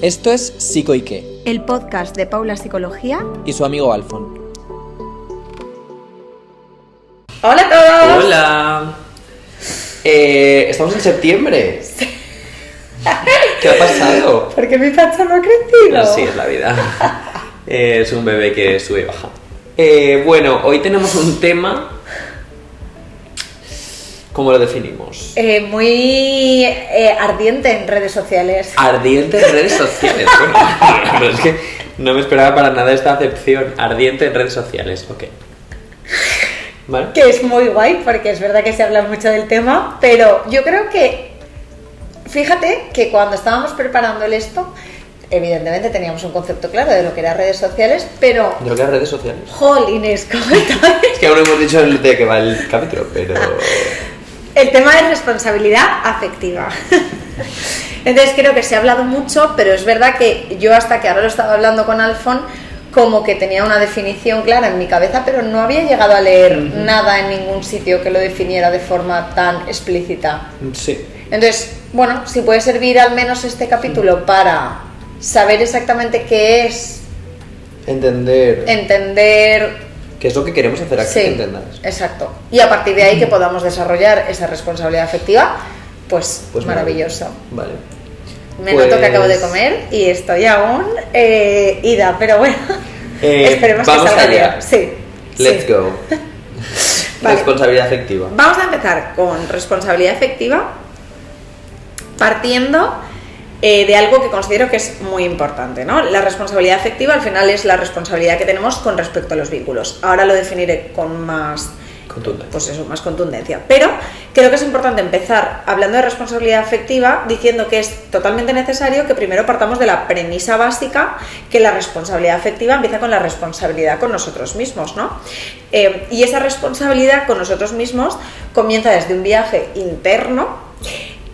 Esto es Psico y qué, el podcast de Paula Psicología y su amigo Alfon. ¡Hola a todos! ¡Hola! Estamos en septiembre. Sí. ¿Qué ha pasado? Porque mi panza no ha crecido. Así es la vida. Es un bebé que sube y baja. Bueno, hoy tenemos un tema. ¿Cómo lo definimos? Muy ardiente en redes sociales. Ardiente en redes sociales. Bueno, es que no me esperaba para nada esta acepción. Ardiente en redes sociales, ok. ¿Vale? Que es muy guay, porque es verdad que se habla mucho del tema, pero yo creo que, fíjate que cuando estábamos preparando esto, evidentemente teníamos un concepto claro de lo que eran redes sociales, pero... ¿De lo que eran redes sociales? Jolines, ¿cómo estás? Es que aún no hemos dicho de qué va el capítulo, pero... El tema es responsabilidad afectiva. Entonces creo que se ha hablado mucho, pero es verdad que yo hasta que ahora lo estaba hablando con Alfon, como que tenía una definición clara en mi cabeza, pero no había llegado a leer nada en ningún sitio que lo definiera de forma tan explícita. Sí. Entonces, bueno, si puede servir al menos este capítulo para saber exactamente qué es... Entender... ¿Qué es lo que queremos hacer aquí? Sí, que entendas. Exacto. Y a partir de ahí que podamos desarrollar esa responsabilidad afectiva, pues maravilloso. Vale. Me noto que acabo de comer y estoy aún ida, pero bueno, esperemos que salga bien. Sí. Let's go. Vale. Responsabilidad afectiva. Vamos a empezar con responsabilidad afectiva partiendo de algo que considero que es muy importante, ¿no? La responsabilidad afectiva al final es la responsabilidad que tenemos con respecto a los vínculos. Ahora lo definiré con más contundencia. Pero creo que es importante empezar hablando de responsabilidad afectiva diciendo que es totalmente necesario que primero partamos de la premisa básica que la responsabilidad afectiva empieza con la responsabilidad con nosotros mismos, ¿no? Y esa responsabilidad con nosotros mismos comienza desde un viaje interno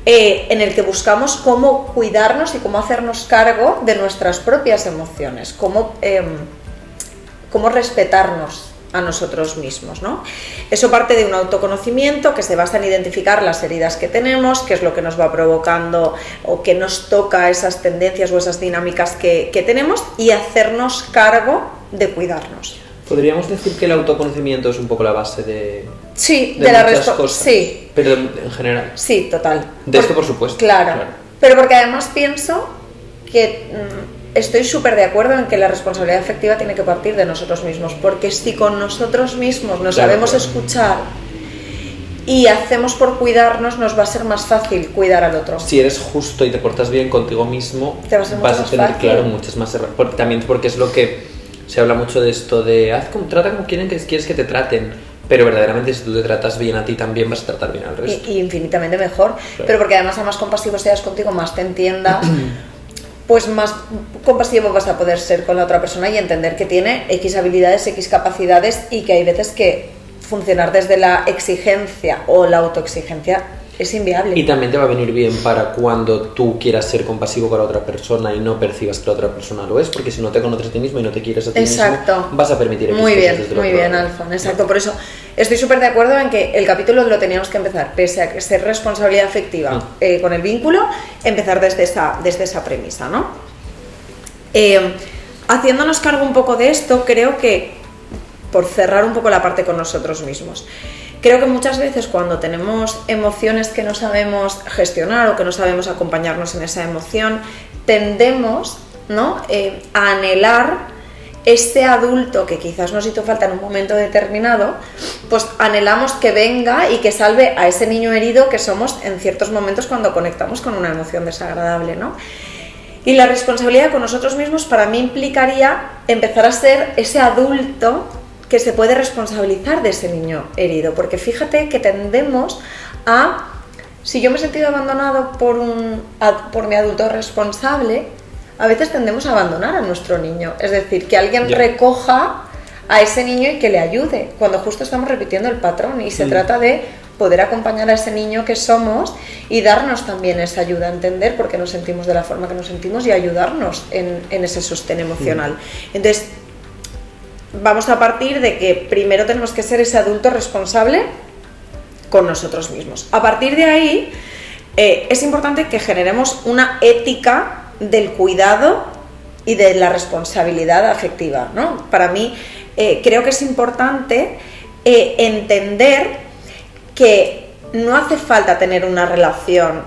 en el que buscamos cómo cuidarnos y cómo hacernos cargo de nuestras propias emociones, cómo respetarnos a nosotros mismos, ¿no? Eso parte de un autoconocimiento que se basa en identificar las heridas que tenemos, qué es lo que nos va provocando o que nos toca esas tendencias o esas dinámicas que tenemos y hacernos cargo de cuidarnos. ¿Podríamos decir que el autoconocimiento es un poco la base de la muchas cosas? Sí. Pero en general. Sí, total. Esto por supuesto. Claro. Pero porque además pienso que estoy súper de acuerdo en que la responsabilidad afectiva tiene que partir de nosotros mismos, porque si con nosotros mismos nos sabemos escuchar y hacemos por cuidarnos, nos va a ser más fácil cuidar al otro. Si eres justo y te portas bien contigo mismo, vas a tener claro muchas más herramientas. También porque es lo que se habla mucho de esto de trata como quieres que te traten, pero verdaderamente si tú te tratas bien a ti también vas a tratar bien al resto. Y infinitamente mejor, claro. Pero porque además a más compasivo seas contigo, más te entiendas, pues más compasivo vas a poder ser con la otra persona y entender que tiene X habilidades, X capacidades y que hay veces que funcionar desde la exigencia o la autoexigencia es inviable. Y también te va a venir bien para cuando tú quieras ser compasivo con la otra persona y no percibas que la otra persona lo es, porque si no te conoces a ti mismo y no te quieres a ti mismo, vas a permitir muy bien, Alfon, exacto. Por eso estoy súper de acuerdo en que el capítulo lo teníamos que empezar, pese a que ser responsabilidad afectiva con el vínculo, empezar desde esa premisa, ¿no? Haciéndonos cargo un poco de esto, creo que, por cerrar un poco la parte con nosotros mismos, creo que muchas veces cuando tenemos emociones que no sabemos gestionar o que no sabemos acompañarnos en esa emoción, tendemos, ¿no?, a anhelar este adulto que quizás nos hizo falta en un momento determinado, pues anhelamos que venga y que salve a ese niño herido que somos en ciertos momentos cuando conectamos con una emoción desagradable, ¿no? Y la responsabilidad con nosotros mismos para mí implicaría empezar a ser ese adulto que se puede responsabilizar de ese niño herido, porque fíjate que tendemos a, si yo me he sentido abandonado por mi adulto responsable, a veces tendemos a abandonar a nuestro niño, es decir, que alguien recoja a ese niño y que le ayude, cuando justo estamos repitiendo el patrón y se trata de poder acompañar a ese niño que somos y darnos también esa ayuda a entender por qué nos sentimos de la forma que nos sentimos y ayudarnos en ese sostén emocional. Entonces, vamos a partir de que primero tenemos que ser ese adulto responsable con nosotros mismos. A partir de ahí, es importante que generemos una ética del cuidado y de la responsabilidad afectiva, ¿no? Para mí creo que es importante entender que no hace falta tener una relación.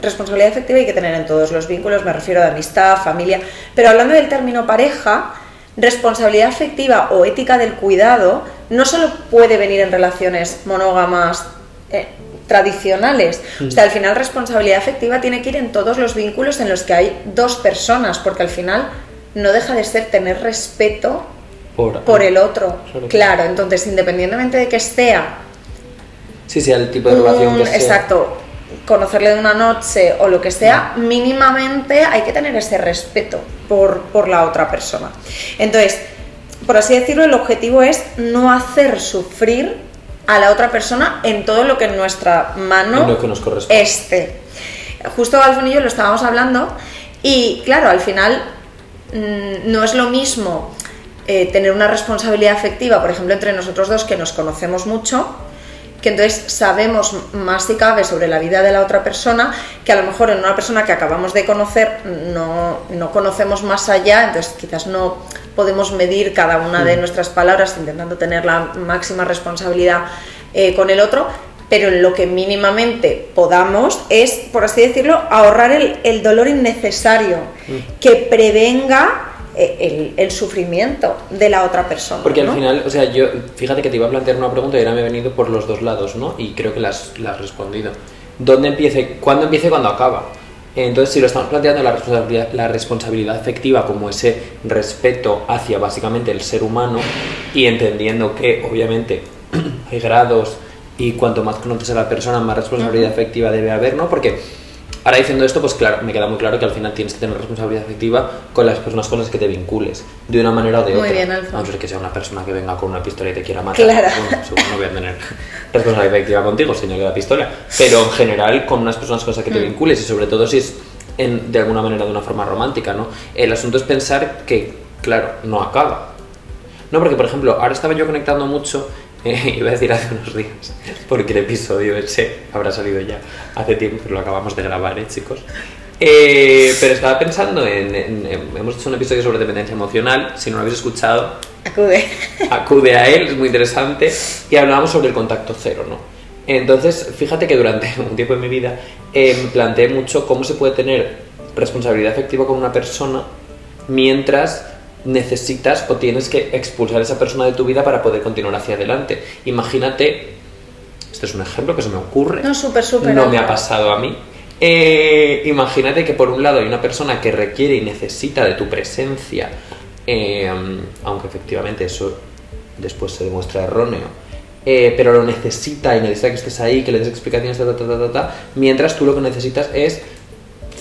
Responsabilidad afectiva hay que tener en todos los vínculos, me refiero a amistad, familia, pero hablando del término pareja, responsabilidad afectiva o ética del cuidado no solo puede venir en relaciones monógamas tradicionales, o sea, al final responsabilidad afectiva tiene que ir en todos los vínculos en los que hay dos personas, porque al final no deja de ser tener respeto por el otro, claro, entonces independientemente de que sea el tipo de relación que sea. Exacto, conocerle de una noche o lo que sea, mínimamente hay que tener ese respeto por la otra persona. Entonces, por así decirlo, el objetivo es no hacer sufrir a la otra persona en todo lo que en nuestra mano en lo que nos corresponde. esté. Justo Alfon y yo lo estábamos hablando y claro, al final no es lo mismo tener una responsabilidad afectiva, por ejemplo, entre nosotros dos que nos conocemos mucho, que entonces sabemos más si cabe sobre la vida de la otra persona, que a lo mejor en una persona que acabamos de conocer no conocemos más allá, entonces quizás no podemos medir cada una de nuestras palabras intentando tener la máxima responsabilidad con el otro, pero en lo que mínimamente podamos es, por así decirlo, ahorrar el dolor innecesario que prevenga el sufrimiento de la otra persona. Porque ¿no? al final, o sea, yo, fíjate que te iba a plantear una pregunta y ahora me he venido por los dos lados, ¿no? Y creo que la has respondido. ¿Dónde empieza? ¿Cuándo empieza y cuándo acaba? Entonces, si lo estamos planteando la responsabilidad afectiva como ese respeto hacia básicamente el ser humano y entendiendo que obviamente hay grados y cuanto más conoces a la persona, más responsabilidad afectiva debe haber, ¿no? Porque ahora diciendo esto, pues claro, me queda muy claro que al final tienes que tener responsabilidad afectiva con las personas con las que te vincules, de una manera o de otra. Muy bien, Alfa. A no ser que sea una persona que venga con una pistola y te quiera matar. Claro. Bueno, seguro no voy a tener responsabilidad afectiva contigo, señor de la pistola. Pero en general, con unas personas con las que te vincules y sobre todo si es de alguna manera de una forma romántica, ¿no? El asunto es pensar que, claro, no acaba. No, porque por ejemplo, ahora estaba yo conectando mucho. Iba a decir hace unos días, porque el episodio ese habrá salido ya hace tiempo, pero lo acabamos de grabar, chicos. Pero estaba pensando hemos hecho un episodio sobre dependencia emocional, si no lo habéis escuchado, acude a él, es muy interesante, y hablábamos sobre el contacto cero, ¿no? Entonces, fíjate que durante un tiempo en mi vida me planteé mucho cómo se puede tener responsabilidad afectiva con una persona mientras necesitas o tienes que expulsar a esa persona de tu vida para poder continuar hacia adelante. Imagínate, este es un ejemplo que se me ocurre, no, súper no me ha pasado a mí. Imagínate que por un lado hay una persona que requiere y necesita de tu presencia, aunque efectivamente eso después se demuestra erróneo, pero lo necesita y necesita que estés ahí, que le des explicaciones, mientras tú lo que necesitas es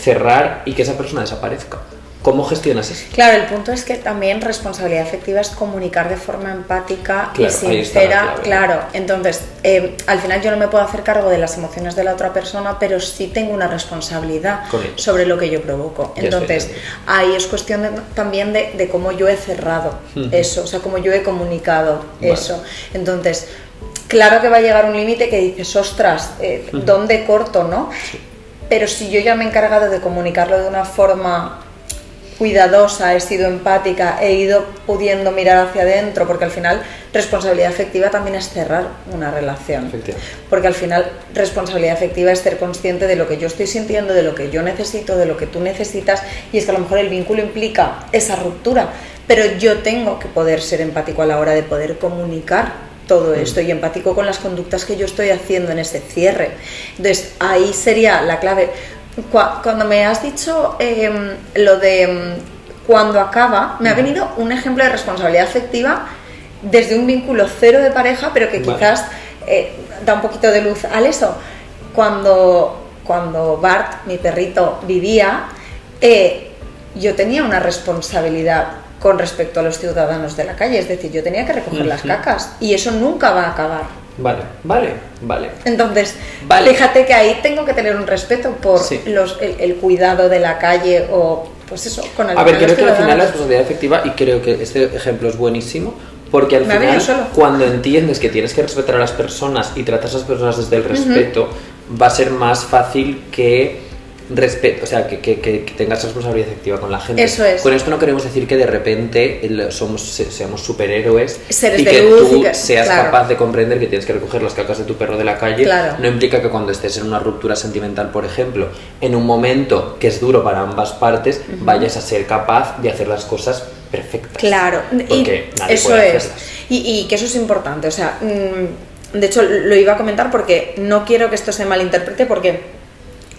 cerrar y que esa persona desaparezca. ¿Cómo gestionas eso? Claro, el punto es que también responsabilidad afectiva es comunicar de forma empática y sincera. Claro, entonces, al final yo no me puedo hacer cargo de las emociones de la otra persona, pero sí tengo una responsabilidad sobre lo que yo provoco. Entonces, ahí es cuestión también de cómo yo he cerrado eso, o sea, cómo yo he comunicado eso. Entonces, claro que va a llegar un límite que dices, ostras, ¿dónde corto, no? Pero si yo ya me he encargado de comunicarlo de una forma cuidadosa, he sido empática, he ido pudiendo mirar hacia adentro, porque al final responsabilidad afectiva también es cerrar una relación, porque al final responsabilidad afectiva es ser consciente de lo que yo estoy sintiendo, de lo que yo necesito, de lo que tú necesitas, y es que a lo mejor el vínculo implica esa ruptura, pero yo tengo que poder ser empático a la hora de poder comunicar todo esto y empático con las conductas que yo estoy haciendo en ese cierre. Entonces ahí sería la clave. Cuando me has dicho lo de cuando acaba, me ha venido un ejemplo de responsabilidad afectiva desde un vínculo cero de pareja, pero que quizás da un poquito de luz al eso. Cuando Bart, mi perrito, vivía, yo tenía una responsabilidad con respecto a los ciudadanos de la calle, es decir, yo tenía que recoger las cacas y eso nunca va a acabar. Vale. Entonces, fíjate que ahí tengo que tener un respeto por el cuidado de la calle o, pues eso, con el... A ver, creo que al final la responsabilidad afectiva, y creo que este ejemplo es buenísimo, porque al final, cuando entiendes que tienes que respetar a las personas y tratas a las personas desde el respeto, va a ser más fácil que respeto, o sea, que tengas responsabilidad efectiva con la gente. Eso es. Con esto no queremos decir que de repente seamos superhéroes seres y de que luz tú y que, seas claro, capaz de comprender que tienes que recoger las cacas de tu perro de la calle. Claro. No implica que cuando estés en una ruptura sentimental, por ejemplo, en un momento que es duro para ambas partes, vayas a ser capaz de hacer las cosas perfectas. Claro, porque y nadie eso puede es. hacerlas. Y que eso es importante, o sea, de hecho lo iba a comentar porque no quiero que esto se malinterprete, porque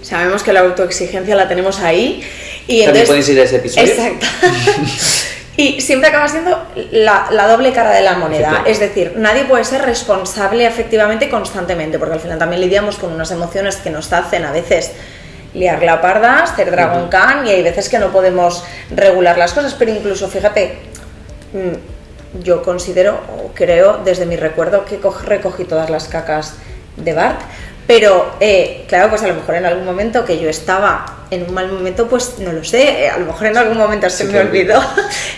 sabemos que la autoexigencia la tenemos ahí. Y También entonces, podéis ir a ese episodio. Exacto. Y siempre acaba siendo la doble cara de la moneda. Es decir, nadie puede ser responsable efectivamente constantemente, porque al final también lidiamos con unas emociones que nos hacen a veces liar la parda, hacer Dragon Khan, y hay veces que no podemos regular las cosas. Pero incluso, fíjate, yo considero, o creo, desde mi recuerdo, que recogí todas las cacas de Bart. Pero, claro, pues a lo mejor en algún momento que yo estaba en un mal momento, pues no lo sé, a lo mejor en algún momento se me olvidó.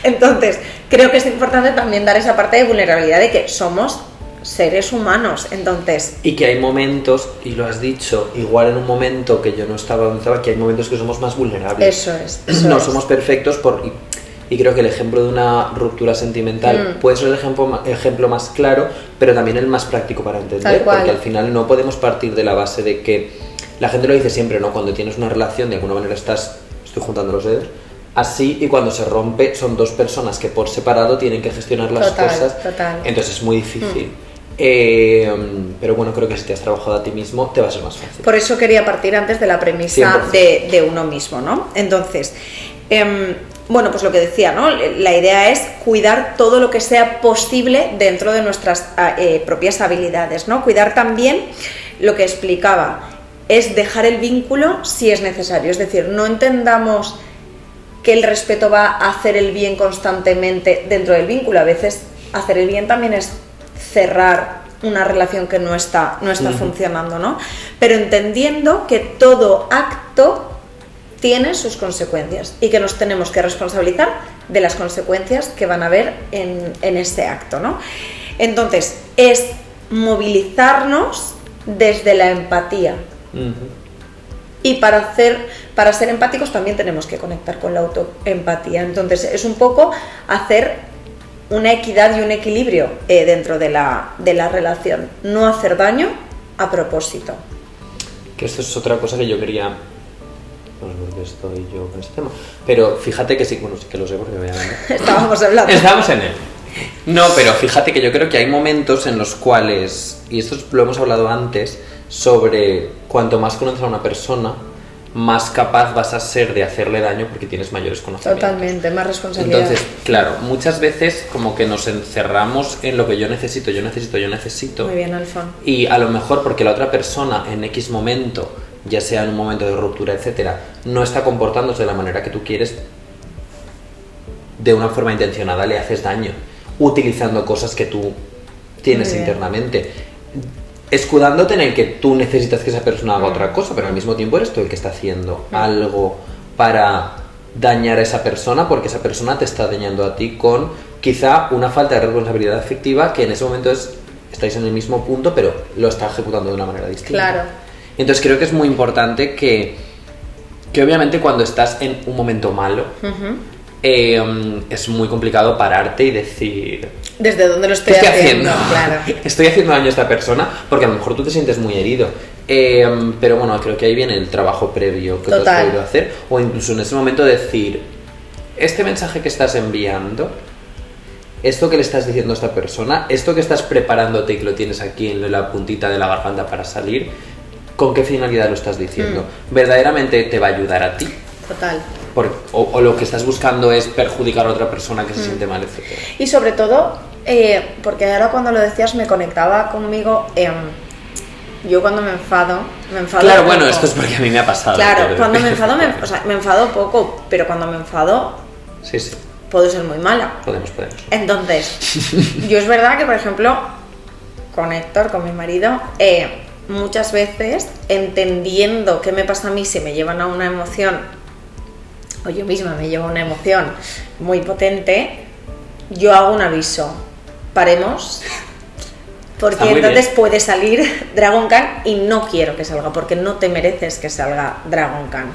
Entonces, creo que es importante también dar esa parte de vulnerabilidad de que somos seres humanos, entonces... Y que hay momentos, y lo has dicho, igual en un momento que yo no estaba donde estaba, que hay momentos que somos más vulnerables. Eso es. No somos perfectos y creo que el ejemplo de una ruptura sentimental puede ser el ejemplo más claro, pero también el más práctico para entender, porque al final no podemos partir de la base de que, la gente lo dice siempre, ¿no? Cuando tienes una relación, de alguna manera estoy juntando los dedos, así, y cuando se rompe son dos personas que por separado tienen que gestionar las cosas, entonces es muy difícil. Pero bueno, creo que si te has trabajado a ti mismo te va a ser más fácil. Por eso quería partir antes de la premisa de uno mismo, ¿no? Entonces, bueno, pues lo que decía, ¿no? La idea es cuidar todo lo que sea posible dentro de nuestras propias habilidades, ¿no? Cuidar también lo que explicaba, es dejar el vínculo si es necesario. Es decir, no entendamos que el respeto va a hacer el bien constantemente dentro del vínculo. A veces hacer el bien también es cerrar una relación que no está funcionando, ¿no? Pero entendiendo que todo acto tiene sus consecuencias y que nos tenemos que responsabilizar de las consecuencias que van a haber en ese acto, ¿no? Entonces, es movilizarnos desde la empatía. Y para ser empáticos también tenemos que conectar con la autoempatía. Entonces, es un poco hacer una equidad y un equilibrio dentro de la relación. No hacer daño a propósito. Que esto es otra cosa que yo quería... No sé por qué estoy yo con este tema. Pero fíjate que sí, bueno, sí que lo sé porque obviamente... Estábamos hablando. Estamos en él. No, pero fíjate que yo creo que hay momentos en los cuales, y esto lo hemos hablado antes, sobre cuanto más conoces a una persona, más capaz vas a ser de hacerle daño porque tienes mayores conocimientos. Totalmente, más responsabilidad. Entonces, claro, muchas veces como que nos encerramos en lo que yo necesito. Muy bien, Alfon. Y a lo mejor porque la otra persona en X momento, ya sea en un momento de ruptura, etcétera, no está comportándose de la manera que tú quieres, de una forma intencionada le haces daño, utilizando cosas que tú tienes internamente, escudándote en el que tú necesitas que esa persona haga otra cosa, pero al mismo tiempo eres tú el que está haciendo algo para dañar a esa persona, porque esa persona te está dañando a ti con quizá una falta de responsabilidad afectiva que en ese momento estáis en el mismo punto, pero lo está ejecutando de una manera distinta. Claro. Entonces creo que es muy importante que obviamente cuando estás en un momento malo, es muy complicado pararte y decir... ¿Desde dónde lo estoy haciendo? Claro. Estoy haciendo daño a esta persona, porque a lo mejor tú te sientes muy herido. Pero bueno, creo que ahí viene el trabajo previo que tú has podido hacer, o incluso en ese momento decir, este mensaje que estás enviando, esto que le estás diciendo a esta persona, esto que estás preparándote y que lo tienes aquí en la puntita de la garganta para salir, ¿con qué finalidad lo estás diciendo? ¿Verdaderamente te va a ayudar a ti? Total. O lo que estás buscando es perjudicar a otra persona que se siente mal, etc. Y sobre todo, porque ahora cuando lo decías me conectaba conmigo, yo cuando me enfado Claro, poco. bueno, esto es porque a mí me ha pasado. Claro, cuando me enfado, me enfado poco, pero cuando me enfado, sí. puedo ser muy mala. Podemos. Entonces, yo es verdad que, por ejemplo, con Héctor, con mi marido, muchas veces, entendiendo qué me pasa a mí si me llevan a una emoción, o yo misma me llevo a una emoción muy potente, yo hago un aviso. Paremos, Porque entonces puede salir Dragon Khan y no quiero que salga, porque no te mereces que salga Dragon Khan.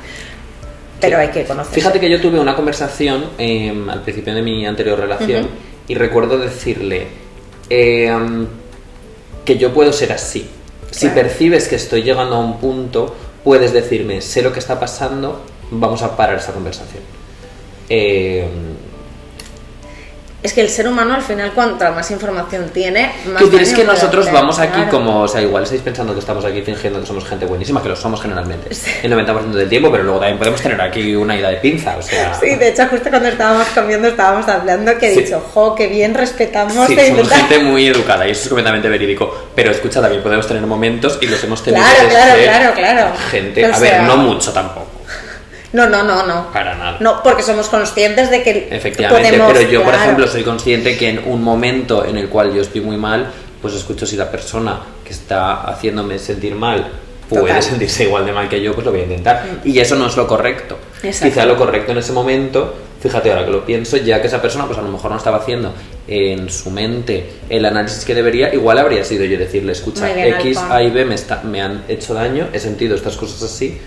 Pero hay que conocerlo. Fíjate que yo tuve una conversación al principio de mi anterior relación y recuerdo decirle que yo puedo ser así. Si percibes que estoy llegando a un punto, puedes decirme, sé lo que está pasando, vamos a parar esa conversación. Es que el ser humano al final, cuanta más información tiene, más... Tú tienes que nosotros vamos aquí como... O sea, igual estáis pensando que estamos aquí fingiendo que somos gente buenísima, que lo somos generalmente, el 90% del tiempo, pero luego también podemos tener aquí una ida de pinza, o sea... Sí, de hecho, justo cuando estábamos comiendo, estábamos hablando que he dicho, jo, qué bien respetamos... Sí, somos gente muy educada y eso es completamente verídico, pero escucha, también podemos tener momentos y los hemos tenido Claro. Gente, a ver, no mucho tampoco. No. Para nada. No, porque somos conscientes de que efectivamente, podemos, pero yo, por ejemplo, soy consciente que en un momento en el cual yo estoy muy mal, pues escucho si la persona que está haciéndome sentir mal puede sentirse igual de mal que yo, pues lo voy a intentar. Y eso no es lo correcto. Quizá lo correcto en ese momento, fíjate ahora que lo pienso, ya que esa persona pues a lo mejor no estaba haciendo en su mente el análisis que debería, igual habría sido yo decirle, escucha, bien, X, A y B me han hecho daño, he sentido estas cosas así,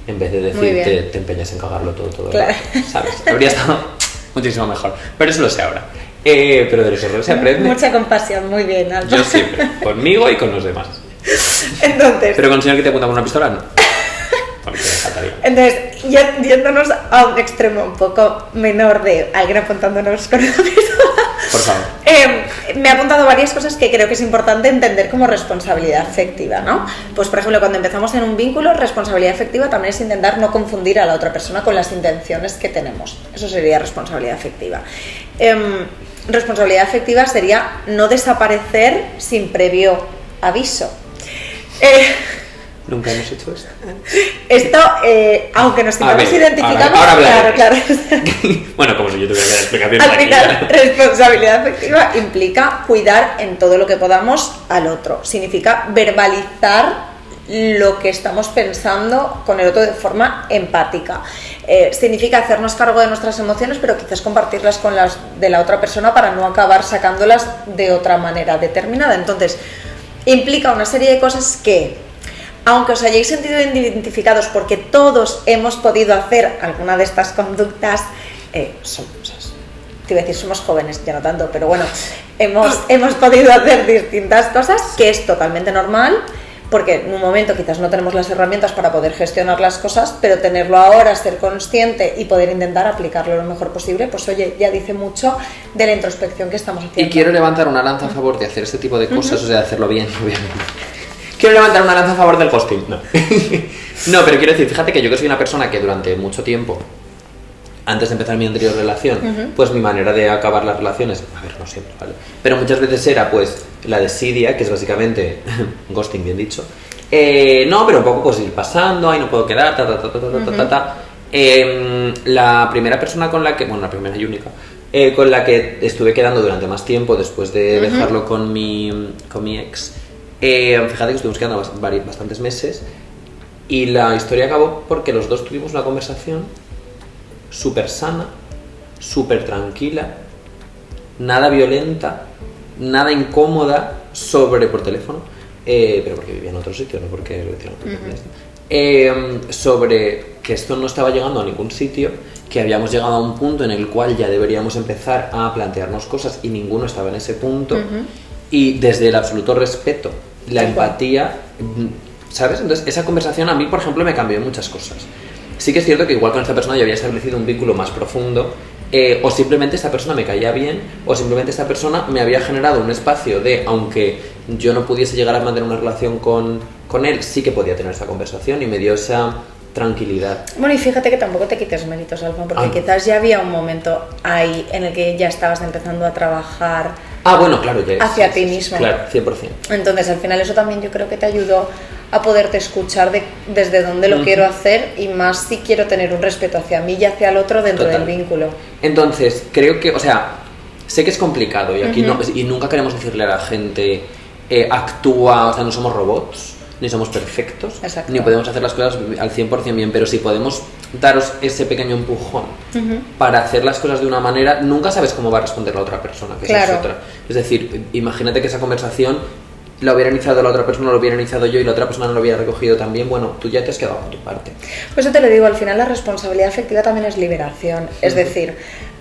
en vez de decir te empeñas en cagarlo todo, claro. ¿Sabes? Habría estado muchísimo mejor, pero eso lo sé ahora. Pero de eso se aprende. Mucha compasión, muy bien, Alba. Yo siempre, conmigo y con los demás. Entonces... Pero con el señor que te apunta con una pistola, no. Entonces, yéndonos a un extremo un poco menor de alguien apuntándonos con una pistola. Por favor. Me ha apuntado varias cosas que creo que es importante entender como responsabilidad afectiva, ¿no? Pues, por ejemplo, cuando empezamos en un vínculo, responsabilidad afectiva también es intentar no confundir a la otra persona con las intenciones que tenemos. Eso sería responsabilidad afectiva. Responsabilidad afectiva sería no desaparecer sin previo aviso. Nunca hemos hecho esto. Esto, aunque nos identificamos, ahora claro. Bueno, como si yo tuviera que dar explicaciones. Al final, responsabilidad afectiva implica cuidar en todo lo que podamos al otro. Significa verbalizar lo que estamos pensando con el otro de forma empática. Significa hacernos cargo de nuestras emociones, pero quizás compartirlas con las de la otra persona para no acabar sacándolas de otra manera determinada. Entonces, implica una serie de cosas que, aunque os hayáis sentido identificados porque todos hemos podido hacer alguna de estas conductas, te iba a decir somos jóvenes, ya no tanto, pero bueno, hemos podido hacer distintas cosas, que es totalmente normal, porque en un momento quizás no tenemos las herramientas para poder gestionar las cosas, pero tenerlo ahora, ser consciente y poder intentar aplicarlo lo mejor posible, pues oye, ya dice mucho de la introspección que estamos haciendo. Y quiero levantar una lanza a favor de hacer este tipo de cosas, o sea, de hacerlo bien, obviamente. Quiero levantar una lanza a favor del ghosting. No, pero quiero decir, fíjate que yo que soy una persona que durante mucho tiempo, antes de empezar mi anterior relación, pues mi manera de acabar las relaciones, a ver, no siempre, ¿vale? Pero muchas veces era pues la desidia, que es básicamente ghosting, bien dicho. No, pero un poco pues ir pasando, ahí no puedo quedar, la primera persona con la que, bueno, la primera y única, con la que estuve quedando durante más tiempo después de dejarlo con mi ex, fíjate que estuvimos quedando bastantes meses y la historia acabó porque los dos tuvimos una conversación súper sana, súper tranquila, nada violenta, nada incómoda por teléfono, pero porque vivía en otro sitio, no porque lo hicieron sobre que esto no estaba llegando a ningún sitio, que habíamos llegado a un punto en el cual ya deberíamos empezar a plantearnos cosas y ninguno estaba en ese punto, y desde el absoluto respeto, la empatía, ¿sabes? Entonces esa conversación a mí, por ejemplo, me cambió muchas cosas. Sí que es cierto que igual con esta persona yo había establecido un vínculo más profundo, o simplemente esta persona me caía bien, o simplemente esta persona me había generado un espacio de, aunque yo no pudiese llegar a mantener una relación con él, sí que podía tener esa conversación y me dio esa tranquilidad. Bueno, y fíjate que tampoco te quites méritos, Alfa, porque quizás ya había un momento ahí en el que ya estabas empezando a trabajar bueno, claro, ya hacia ti mismo. Claro, 100%. Entonces, al final eso también yo creo que te ayudó a poderte escuchar desde dónde lo quiero hacer, y más si quiero tener un respeto hacia mí y hacia el otro dentro del vínculo. Entonces, creo que, o sea, sé que es complicado y aquí y nunca queremos decirle a la gente actúa, o sea, no somos robots, ni somos perfectos, ni podemos hacer las cosas al 100% bien, pero si podemos daros ese pequeño empujón para hacer las cosas de una manera, nunca sabes cómo va a responder la otra persona, que esa es otra. Es decir, imagínate que esa conversación la hubiera iniciado la otra persona, lo hubiera iniciado yo y la otra persona no lo hubiera recogido también, bueno, tú ya te has quedado con tu parte. Pues eso te lo digo, al final la responsabilidad afectiva también es liberación, es decir,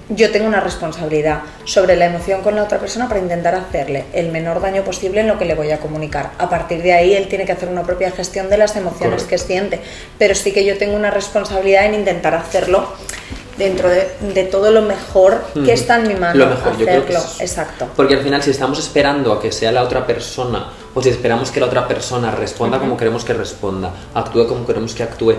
yo tengo una responsabilidad sobre la emoción con la otra persona para intentar hacerle el menor daño posible en lo que le voy a comunicar. A partir de ahí él tiene que hacer una propia gestión de las emociones que siente, pero sí que yo tengo una responsabilidad en intentar hacerlo dentro de todo lo mejor que está en mi mano. Lo mejor, yo creo que es eso. Exacto. Porque al final, si estamos esperando a que sea la otra persona, o si esperamos que la otra persona responda como queremos que responda, actúe como queremos que actúe,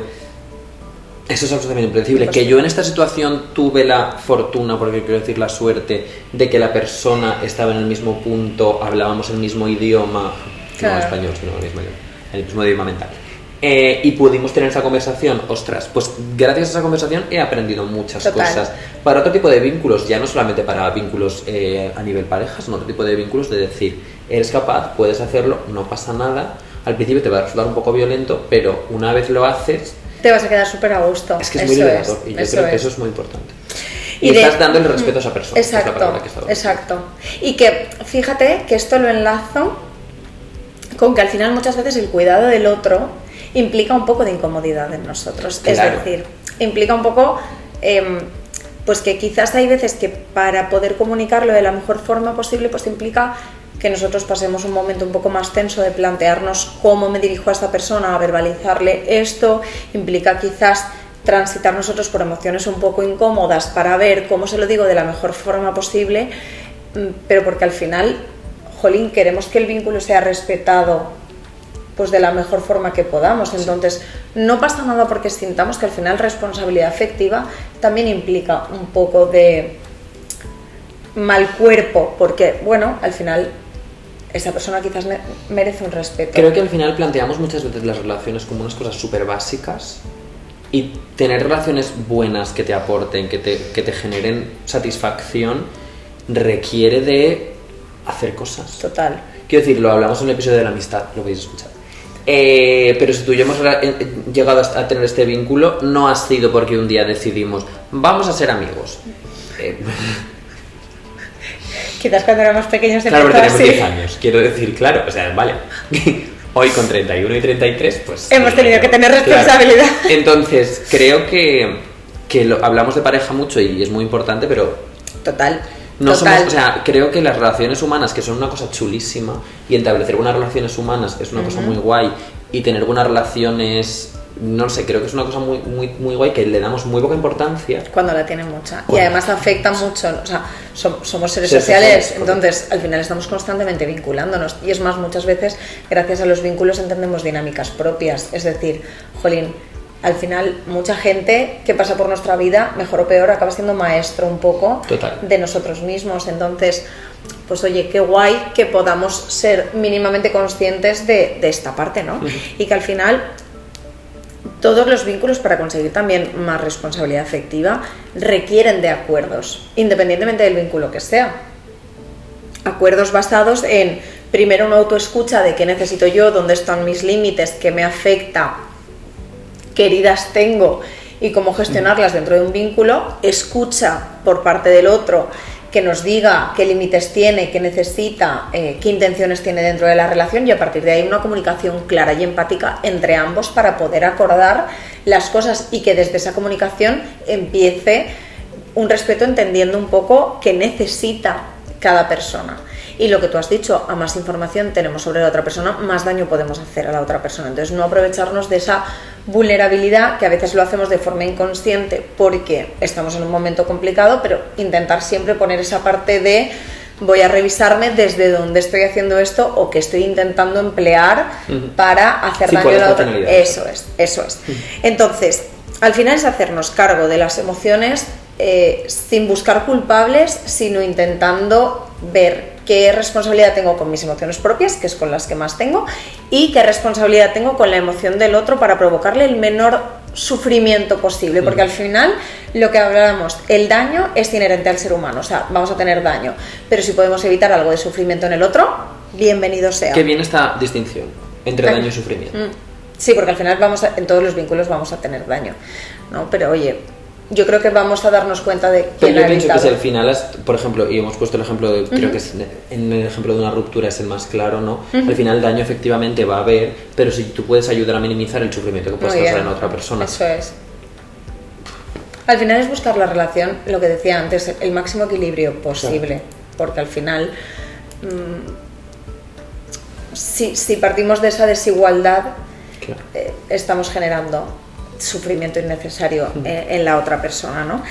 eso es absolutamente impredecible. Que yo en esta situación tuve la fortuna, porque quiero decir la suerte, de que la persona estaba en el mismo punto, hablábamos el mismo idioma, no español, sino el mismo idioma mental. Y pudimos tener esa conversación, ostras, pues gracias a esa conversación he aprendido muchas cosas para otro tipo de vínculos, ya no solamente para vínculos a nivel pareja, sino otro tipo de vínculos de decir, eres capaz, puedes hacerlo, no pasa nada, al principio te va a resultar un poco violento, pero una vez lo haces, te vas a quedar súper a gusto. Es que es muy liberador y yo creo que eso es muy importante. Y estás dando el respeto a esa persona. Exacto, es la palabra que está dando. Exacto. Y que, fíjate, que esto lo enlazo con que al final muchas veces el cuidado del otro implica un poco de incomodidad en nosotros. Claro. Es decir, implica un poco pues que quizás hay veces que para poder comunicarlo de la mejor forma posible pues implica que nosotros pasemos un momento un poco más tenso de plantearnos cómo me dirijo a esta persona, a verbalizarle esto, implica quizás transitar nosotros por emociones un poco incómodas para ver cómo se lo digo de la mejor forma posible, pero porque al final, jolín, queremos que el vínculo sea respetado pues de la mejor forma que podamos. Entonces, no pasa nada porque sintamos que al final responsabilidad afectiva también implica un poco de mal cuerpo, porque, bueno, al final esa persona quizás merece un respeto. Creo que al final planteamos muchas veces las relaciones como unas cosas súper básicas y tener relaciones buenas que te aporten, que te generen satisfacción, requiere de hacer cosas. Total. Quiero decir, lo hablamos en el episodio de la amistad, lo podéis escuchar. Pero si tú y yo hemos llegado a tener este vínculo, no ha sido porque un día decidimos, vamos a ser amigos. Quizás cuando éramos pequeños... Claro, pero tenemos 10 años, quiero decir, claro, o sea, vale. Hoy con 31 y 33, pues... Hemos tenido que tener responsabilidad. Claro. Entonces, creo que hablamos de pareja mucho y es muy importante, pero... Total. No somos, o sea, creo que las relaciones humanas, que son una cosa chulísima, y establecer buenas relaciones humanas es una cosa muy guay, y tener buenas relaciones, no sé, creo que es una cosa muy, muy, muy guay, que le damos muy poca importancia. Cuando la tienen mucha. Y además afecta mucho, o sea, somos seres sociales, entonces al final estamos constantemente vinculándonos. Y es más, muchas veces, gracias a los vínculos entendemos dinámicas propias. Es decir, jolín, al final mucha gente que pasa por nuestra vida, mejor o peor, acaba siendo maestro un poco de nosotros mismos. Entonces, pues oye, qué guay que podamos ser mínimamente conscientes de esta parte, ¿no? Y que al final todos los vínculos, para conseguir también más responsabilidad afectiva, requieren de acuerdos, independientemente del vínculo que sea. Acuerdos basados en, primero, una autoescucha de qué necesito yo, dónde están mis límites, qué me afecta, qué heridas tengo y cómo gestionarlas dentro de un vínculo, escucha por parte del otro que nos diga qué límites tiene, qué necesita, qué intenciones tiene dentro de la relación, y a partir de ahí una comunicación clara y empática entre ambos para poder acordar las cosas y que desde esa comunicación empiece un respeto, entendiendo un poco qué necesita cada persona. Y lo que tú has dicho, a más información tenemos sobre la otra persona, más daño podemos hacer a la otra persona. Entonces, no aprovecharnos de esa vulnerabilidad, que a veces lo hacemos de forma inconsciente porque estamos en un momento complicado, pero intentar siempre poner esa parte de voy a revisarme desde dónde estoy haciendo esto o qué estoy intentando emplear para hacer daño a la otra. Eso es. Entonces, al final es hacernos cargo de las emociones sin buscar culpables, sino intentando ver qué responsabilidad tengo con mis emociones propias, que es con las que más tengo, y qué responsabilidad tengo con la emoción del otro para provocarle el menor sufrimiento posible, porque al final lo que hablábamos, el daño es inherente al ser humano, o sea, vamos a tener daño, pero si podemos evitar algo de sufrimiento en el otro, bienvenido sea. Qué bien esta distinción entre daño y sufrimiento. Sí, porque al final en todos los vínculos vamos a tener daño, ¿no? Pero oye, yo creo que vamos a darnos cuenta de que yo pienso que si al final, por ejemplo, y hemos puesto el ejemplo de, creo que es en el ejemplo de una ruptura es el más claro, ¿no? Al final el daño efectivamente va a haber, pero si tú puedes ayudar a minimizar el sufrimiento que puedes causar en otra persona. Eso es. Al final es buscar la relación, lo que decía antes, el máximo equilibrio posible, claro. Porque al final, si partimos de esa desigualdad, claro. Estamos generando sufrimiento innecesario en la otra persona, ¿no?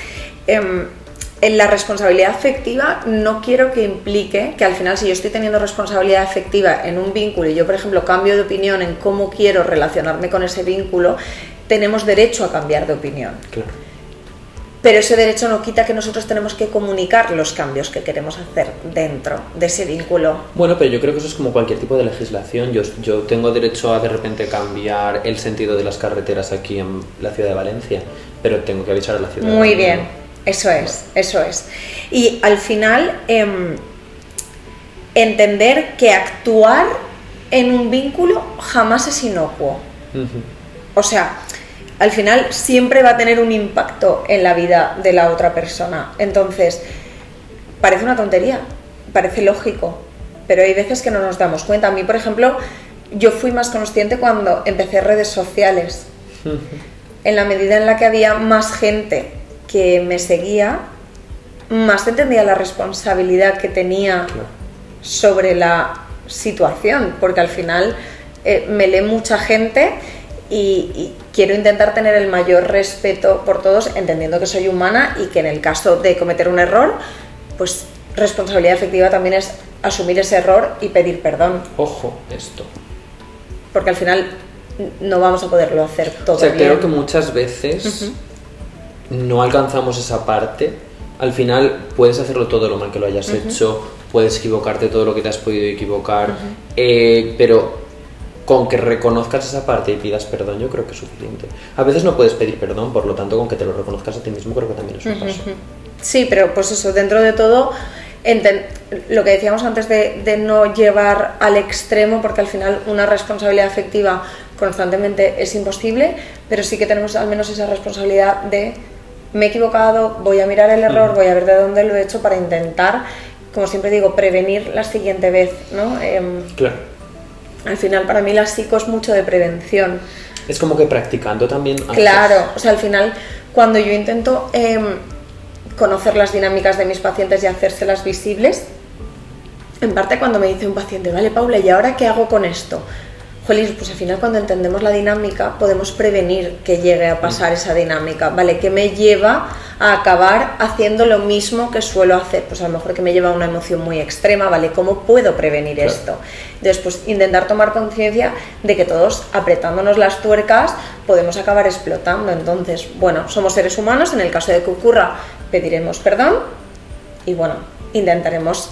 En la responsabilidad afectiva no quiero que implique que al final, si yo estoy teniendo responsabilidad afectiva en un vínculo y yo, por ejemplo, cambio de opinión en cómo quiero relacionarme con ese vínculo, tenemos derecho a cambiar de opinión. Claro. Pero ese derecho no quita que nosotros tenemos que comunicar los cambios que queremos hacer dentro de ese vínculo. Bueno, pero yo creo que eso es como cualquier tipo de legislación. Yo tengo derecho a de repente cambiar el sentido de las carreteras aquí en la ciudad de Valencia, pero tengo que avisar a la ciudad. Muy bien, eso es. Y al final, entender que actuar en un vínculo jamás es inocuo. O sea, al final siempre va a tener un impacto en la vida de la otra persona. Entonces, parece una tontería, parece lógico, pero hay veces que no nos damos cuenta. A mí, por ejemplo, yo fui más consciente cuando empecé redes sociales. En la medida en la que había más gente que me seguía, más entendía la responsabilidad que tenía sobre la situación, porque al final me lee mucha gente y quiero intentar tener el mayor respeto por todos, entendiendo que soy humana y que en el caso de cometer un error, pues responsabilidad afectiva también es asumir ese error y pedir perdón. Ojo, esto. Porque al final no vamos a poderlo hacer todo bien. Creo que muchas veces no alcanzamos esa parte. Al final puedes hacerlo todo lo mal que lo hayas hecho, puedes equivocarte todo lo que te has podido equivocar, pero con que reconozcas esa parte y pidas perdón, yo creo que es suficiente. A veces no puedes pedir perdón, por lo tanto, con que te lo reconozcas a ti mismo, creo que también es un paso. Sí, pero pues eso, dentro de todo, lo que decíamos antes de no llevar al extremo, porque al final una responsabilidad afectiva constantemente es imposible, pero sí que tenemos al menos esa responsabilidad de me he equivocado, voy a mirar el error, voy a ver de dónde lo he hecho para intentar, como siempre digo, prevenir la siguiente vez, ¿no? Claro. Al final, para mí la psico es mucho de prevención. Es como que practicando también. Claro, o sea, al final, cuando yo intento conocer las dinámicas de mis pacientes y hacérselas visibles, en parte cuando me dice un paciente, vale, Paula, ¿y ahora qué hago con esto? Jolín, pues al final cuando entendemos la dinámica podemos prevenir que llegue a pasar esa dinámica, ¿vale? ¿Qué me lleva a acabar haciendo lo mismo que suelo hacer? Pues a lo mejor que me lleva a una emoción muy extrema, ¿vale? ¿Cómo puedo prevenir esto? Entonces, pues intentar tomar conciencia de que todos apretándonos las tuercas podemos acabar explotando. Entonces, bueno, somos seres humanos, en el caso de que ocurra pediremos perdón y bueno, intentaremos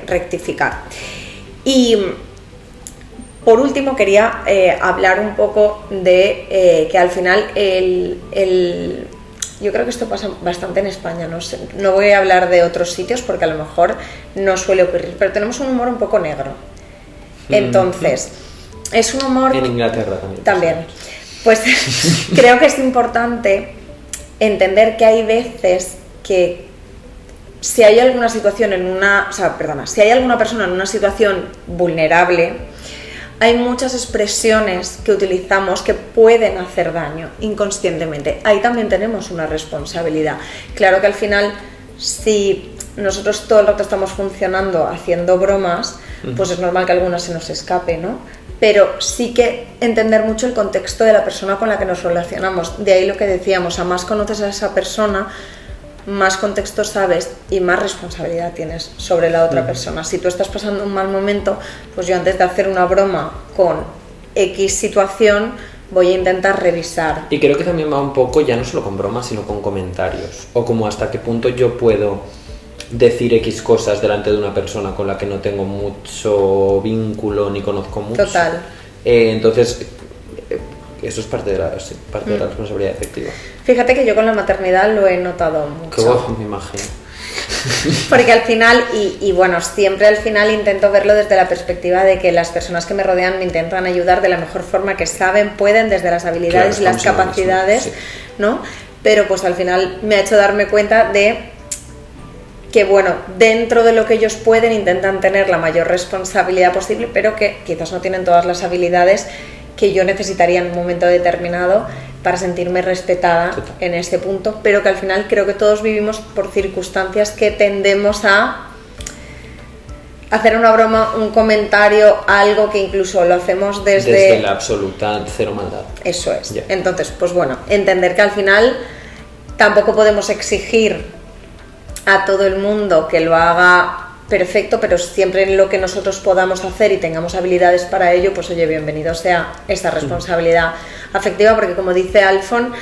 rectificar. Y por último quería hablar un poco de que al final yo creo que esto pasa bastante en España, no sé, no voy a hablar de otros sitios porque a lo mejor no suele ocurrir, pero tenemos un humor un poco negro. Entonces, es un humor... En Inglaterra también. Pues creo que es importante entender que hay veces que si hay alguna situación si hay alguna persona en una situación vulnerable, hay muchas expresiones que utilizamos que pueden hacer daño inconscientemente. Ahí también tenemos una responsabilidad. Claro que al final, si nosotros todo el rato estamos funcionando haciendo bromas, pues es normal que alguna se nos escape, ¿no? Pero sí que entender mucho el contexto de la persona con la que nos relacionamos. De ahí lo que decíamos, a más conoces a esa persona, más contexto sabes y más responsabilidad tienes sobre la otra persona. Si tú estás pasando un mal momento, pues yo antes de hacer una broma con X situación voy a intentar revisar. Y creo que también va un poco, ya no solo con bromas, sino con comentarios, o como hasta qué punto yo puedo decir X cosas delante de una persona con la que no tengo mucho vínculo ni conozco mucho. Total. Entonces eso es parte de la responsabilidad efectiva. Fíjate que yo con la maternidad lo he notado mucho. Me imagino. Porque al final, y bueno, siempre al final intento verlo desde la perspectiva de que las personas que me rodean me intentan ayudar de la mejor forma que saben, pueden, desde las habilidades y las capacidades, ¿no? pero pues al final me ha hecho darme cuenta de que, bueno, dentro de lo que ellos pueden intentan tener la mayor responsabilidad posible, pero que quizás no tienen todas las habilidades que yo necesitaría en un momento determinado para sentirme respetada en este punto, pero que al final creo que todos vivimos por circunstancias que tendemos a hacer una broma, un comentario, algo que incluso lo hacemos desde la absoluta cero maldad. Eso es. Yeah. Entonces, pues bueno, entender que al final tampoco podemos exigir a todo el mundo que lo haga perfecto, pero siempre en lo que nosotros podamos hacer y tengamos habilidades para ello, pues oye, bienvenido sea esta responsabilidad afectiva, porque como dice Alfon,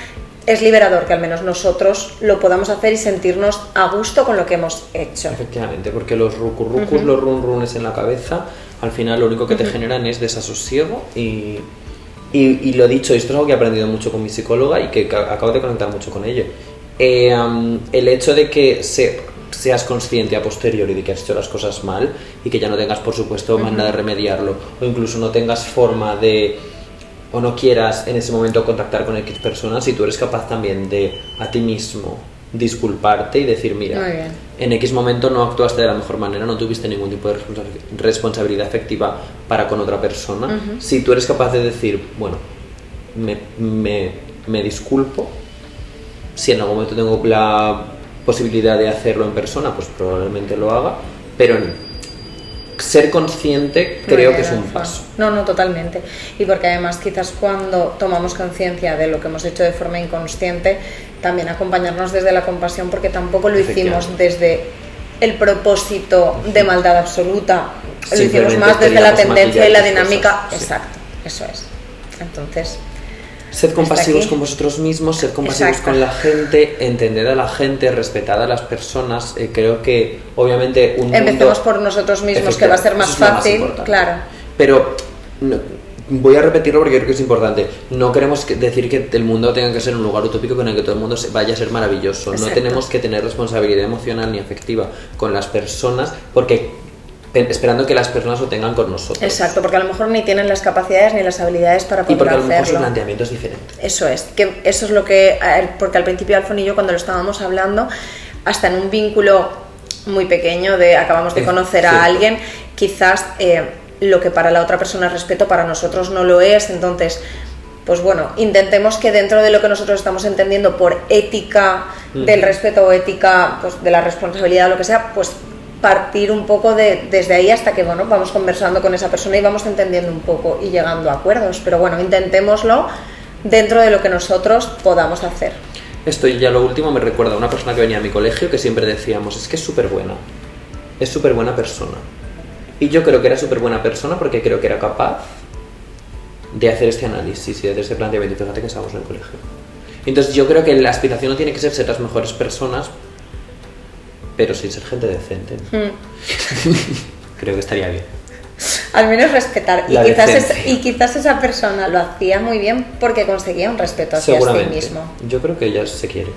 es liberador que al menos nosotros lo podamos hacer y sentirnos a gusto con lo que hemos hecho. Efectivamente, porque los rucurrucus, los runrunes en la cabeza, al final lo único que te generan es desasosiego y lo dicho, esto es algo que he aprendido mucho con mi psicóloga y que acabo de conectar mucho con ello. El hecho de que seas consciente a posteriori de que has hecho las cosas mal y que ya no tengas, por supuesto, manera de remediarlo, o incluso no tengas forma de, o no quieras en ese momento contactar con X personas, si tú eres capaz también de a ti mismo disculparte y decir, mira, en X momento no actuaste de la mejor manera, no tuviste ningún tipo de responsabilidad afectiva para con otra persona, si tú eres capaz de decir, bueno, me disculpo, si en algún momento tengo la posibilidad de hacerlo en persona, pues probablemente lo haga, pero ser consciente creo que es un paso. No, totalmente. Y porque además quizás cuando tomamos conciencia de lo que hemos hecho de forma inconsciente, también acompañarnos desde la compasión, porque tampoco lo hicimos desde el propósito de maldad absoluta, lo hicimos más desde la tendencia y la dinámica. Cosas, exacto, eso es. Entonces, sed compasivos con vosotros mismos, sed compasivos con la gente, entended a la gente, respetad a las personas. Creo que obviamente empecemos por nosotros mismos, que va a ser más fácil, claro. Pero voy a repetirlo porque creo que es importante. No queremos decir que el mundo tenga que ser un lugar utópico con el que todo el mundo vaya a ser maravilloso. Exacto. No tenemos que tener responsabilidad emocional ni afectiva con las personas porque esperando que las personas lo tengan con nosotros. Exacto, porque a lo mejor ni tienen las capacidades ni las habilidades para poder hacerlo. Y porque a lo mejor su planteamiento es diferente. Eso es lo que, porque al principio Alfon y yo cuando lo estábamos hablando, hasta en un vínculo muy pequeño de acabamos de conocer a alguien, quizás lo que para la otra persona es respeto, para nosotros no lo es, entonces pues bueno, intentemos que dentro de lo que nosotros estamos entendiendo por ética del respeto o ética pues de la responsabilidad o lo que sea, pues partir un poco desde ahí hasta que bueno, vamos conversando con esa persona y vamos entendiendo un poco y llegando a acuerdos, pero bueno, intentémoslo dentro de lo que nosotros podamos hacer. Esto y ya lo último me recuerda a una persona que venía a mi colegio que siempre decíamos, es que es súper buena persona, y yo creo que era súper buena persona porque creo que era capaz de hacer este análisis y de hacer este planteamiento. Fíjate que estábamos en el colegio. Entonces yo creo que la aspiración no tiene que ser las mejores personas, pero sin ser gente decente. Creo que estaría bien. Al menos respetar. Y quizás esa persona lo hacía muy bien porque conseguía un respeto hacia sí mismo. Yo creo que ella se quiere.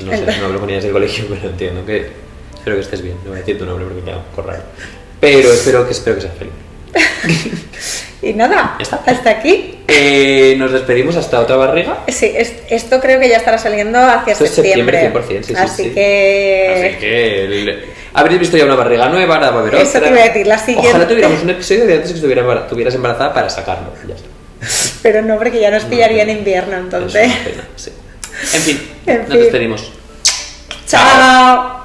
No sé, no hablo con ellas del colegio, pero entiendo que espero que estés bien. No voy a decir tu nombre porque ya correr. Pero espero que seas feliz. Y nada, hasta aquí. Nos despedimos hasta otra barriga. Sí, esto creo que ya estará saliendo hacia septiembre. 100%, sí, Así que habréis visto ya una barriga nueva, ahora va a haber otra. Eso te voy a decir, la siguiente. Ojalá tuviéramos un episodio de antes que estuvieras embarazada para sacarlo. Ya está. Pero no, porque ya nos pillaría en invierno, entonces. Es una pena, sí. En fin, nos despedimos. Chao.